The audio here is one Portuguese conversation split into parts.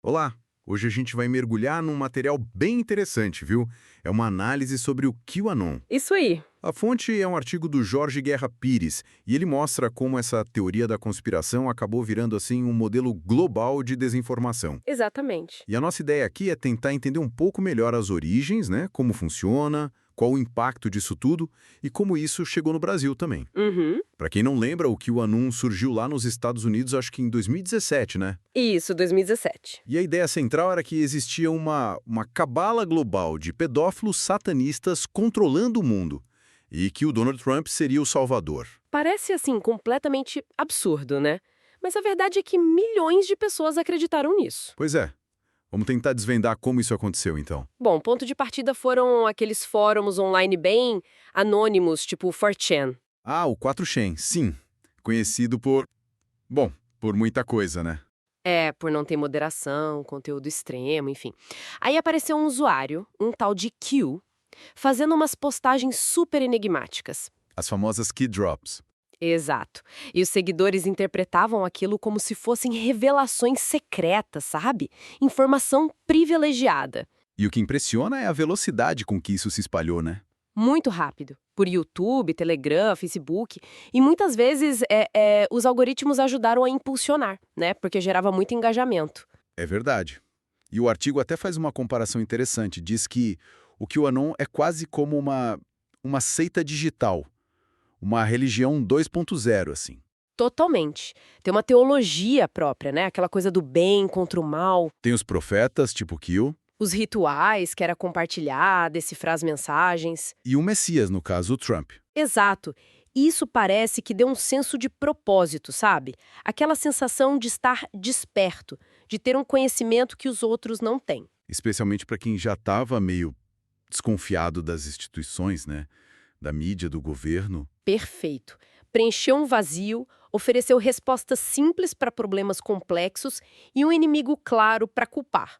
Olá! Hoje a gente vai mergulhar num material bem interessante, viu? É uma análise sobre o QAnon. Isso aí. A fonte é um artigo do Jorge Guerra Pires, e ele mostra como essa teoria da conspiração acabou virando assim um modelo global de desinformação. Exatamente. E a nossa ideia aqui é tentar entender um pouco melhor as origens, né? Como funciona, qual o impacto disso tudo e como isso chegou no Brasil também. Uhum. Para quem não lembra, o QAnon surgiu lá nos Estados Unidos, acho que em 2017, né? Isso, 2017. E a ideia central era que existia uma cabala global de pedófilos satanistas controlando o mundo e que o Donald Trump seria o salvador. Parece assim completamente absurdo, né? Mas a verdade é que milhões de pessoas acreditaram nisso. Pois é, vamos tentar desvendar como isso aconteceu então. Bom, ponto de partida foram aqueles fóruns online bem anônimos, tipo 4chan. Ah, o 4chan, sim. Conhecido bom, por muita coisa, né? É, por não ter moderação, conteúdo extremo, enfim. Aí apareceu um usuário, um tal de Q, fazendo umas postagens super enigmáticas. As famosas key drops. Exato. E os seguidores interpretavam aquilo como se fossem revelações secretas, sabe? Informação privilegiada. E o que impressiona é a velocidade com que isso se espalhou, né? Muito rápido. Por YouTube, Telegram, Facebook. E muitas vezes os algoritmos ajudaram a impulsionar, né? Porque gerava muito engajamento. É verdade. E o artigo até faz uma comparação interessante. Diz que o QAnon é quase como uma seita digital. Uma religião 2.0, assim. Totalmente. Tem uma teologia própria, né? Aquela coisa do bem contra o mal. Tem os profetas, tipo Kill, Os rituais, que era compartilhar, decifrar as mensagens. e o Messias, no caso, o Trump. Exato. Isso parece que deu um senso de propósito, sabe? Aquela sensação de estar desperto, de ter um conhecimento que os outros não têm. Especialmente para quem já estava meio desconfiado das instituições, né? Da mídia, do governo. Perfeito. Preencheu um vazio, ofereceu respostas simples para problemas complexos e um inimigo claro para culpar.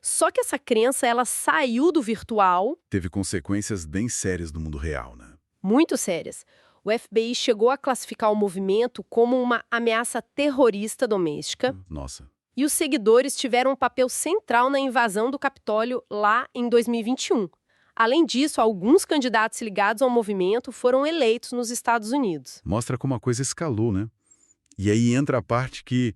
Só que essa crença, ela saiu do virtual, Teve consequências bem sérias no mundo real, né? muito sérias. O FBI chegou a classificar o movimento como uma ameaça terrorista doméstica. Nossa. E os seguidores tiveram um papel central na invasão do Capitólio lá em 2021. Além disso, alguns candidatos ligados ao movimento foram eleitos nos Estados Unidos. Mostra como a coisa escalou, né? E aí entra a parte que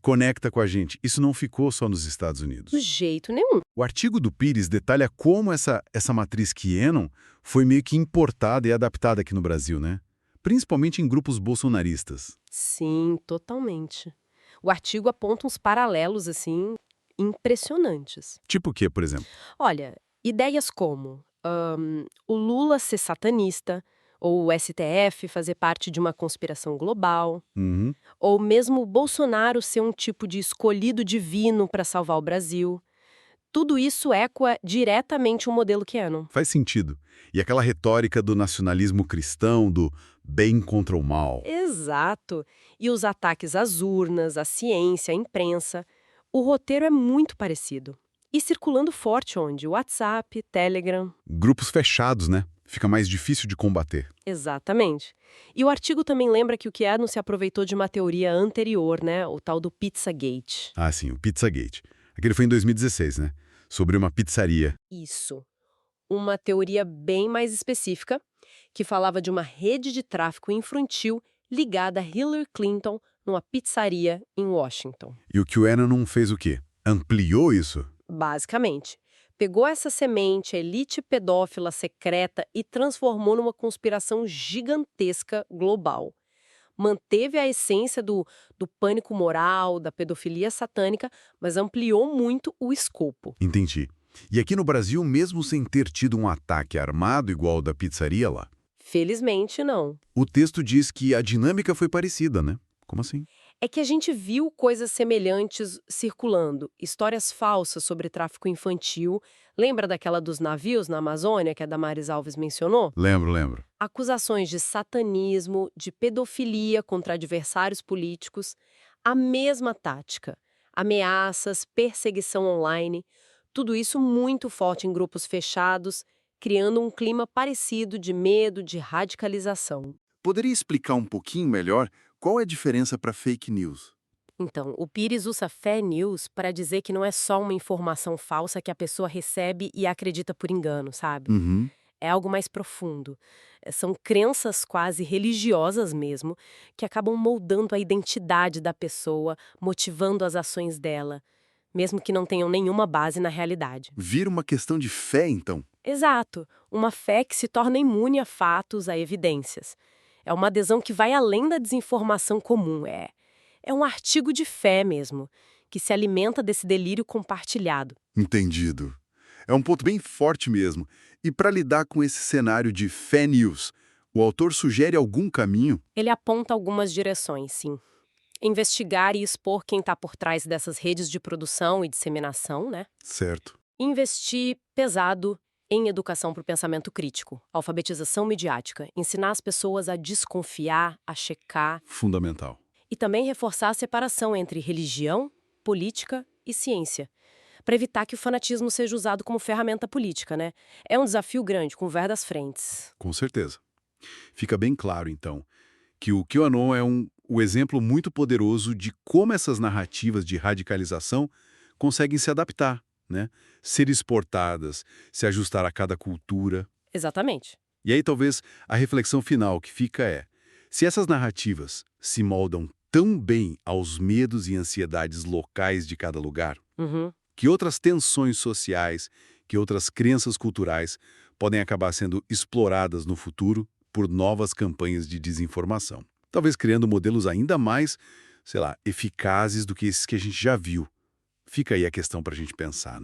conecta com a gente. Isso não ficou só nos Estados Do Unidos. jeito nenhum. O artigo do Pires detalha como essa matriz QAnon foi meio que importada e adaptada aqui no Brasil, né? Principalmente em grupos bolsonaristas. Sim, totalmente. O artigo aponta uns paralelos, assim, impressionantes. Tipo o quê, por exemplo? Olha, ideias como o Lula ser satanista, ou o STF fazer parte de uma conspiração global, Uhum. ou mesmo o Bolsonaro ser um tipo de escolhido divino para salvar o Brasil. Tudo isso ecoa diretamente o modelo QAnon. Faz sentido. E aquela retórica do nacionalismo cristão, do bem contra o mal. Exato. E os ataques às urnas, à ciência, à imprensa. O roteiro é muito parecido. E circulando forte onde? WhatsApp, Telegram. Grupos fechados, né? Fica mais difícil de combater. Exatamente. E o artigo também lembra que o QAnon se aproveitou de uma teoria anterior, né? O tal do Pizzagate. Ah, sim, o Pizzagate. Aquele foi em 2016, né? Sobre uma pizzaria. Isso. Uma teoria bem mais específica, que falava de uma rede de tráfico infantil ligada a Hillary Clinton numa pizzaria em Washington. E o QAnon não fez o quê? Ampliou isso? Basicamente, pegou essa semente, a elite pedófila secreta, e transformou numa conspiração gigantesca global. Manteve a essência do pânico moral, da pedofilia satânica, mas ampliou muito o escopo. Entendi. E aqui no Brasil, mesmo sem ter tido um ataque armado igual ao da pizzaria lá, Felizmente, não. o texto diz que a dinâmica foi parecida, né? Como assim? É que a gente viu coisas semelhantes circulando, histórias falsas sobre tráfico infantil. Lembra daquela dos navios na Amazônia que a Damares Alves mencionou? Lembro, lembro. Acusações de satanismo, de pedofilia contra adversários políticos, a mesma tática. Ameaças, perseguição online, tudo isso muito forte em grupos fechados, criando um clima parecido de medo, de radicalização. Poderia explicar um pouquinho melhor qual é a diferença para fake news? Então, o Pires usa fake news para dizer que não é só uma informação falsa que a pessoa recebe e acredita por engano, sabe? Uhum. É algo mais profundo. São crenças quase religiosas mesmo, que acabam moldando a identidade da pessoa, motivando as ações dela, mesmo que não tenham nenhuma base na realidade. Vira uma questão de fé, então. Exato, uma fé que se torna imune a fatos, a evidências. É uma adesão que vai além da desinformação comum, é um artigo de fé mesmo, que se alimenta desse delírio compartilhado. Entendido. É um ponto bem forte mesmo. E para lidar com esse cenário de fake news, o autor sugere algum caminho? Ele aponta algumas direções, sim. Investigar e expor quem está por trás dessas redes de produção e disseminação, né? Certo. Investir pesado em educação para o pensamento crítico, alfabetização midiática, ensinar as pessoas a desconfiar, a checar Fundamental. e também reforçar a separação entre religião, política e ciência, para evitar que o fanatismo seja usado como ferramenta política, né? É um desafio grande, com várias frentes. Com certeza. Fica bem claro, então, que o QAnon é o exemplo muito poderoso de como essas narrativas de radicalização conseguem se adaptar, né? Ser exportadas, se ajustar a cada cultura. Exatamente. E aí talvez a reflexão final que fica é: se essas narrativas se moldam tão bem aos medos e ansiedades locais de cada lugar, Uhum. que outras tensões sociais, que outras crenças culturais podem acabar sendo exploradas no futuro por novas campanhas de desinformação. Talvez criando modelos ainda mais, sei lá, eficazes do que esses que a gente já viu. Fica aí a questão para a gente pensar, né?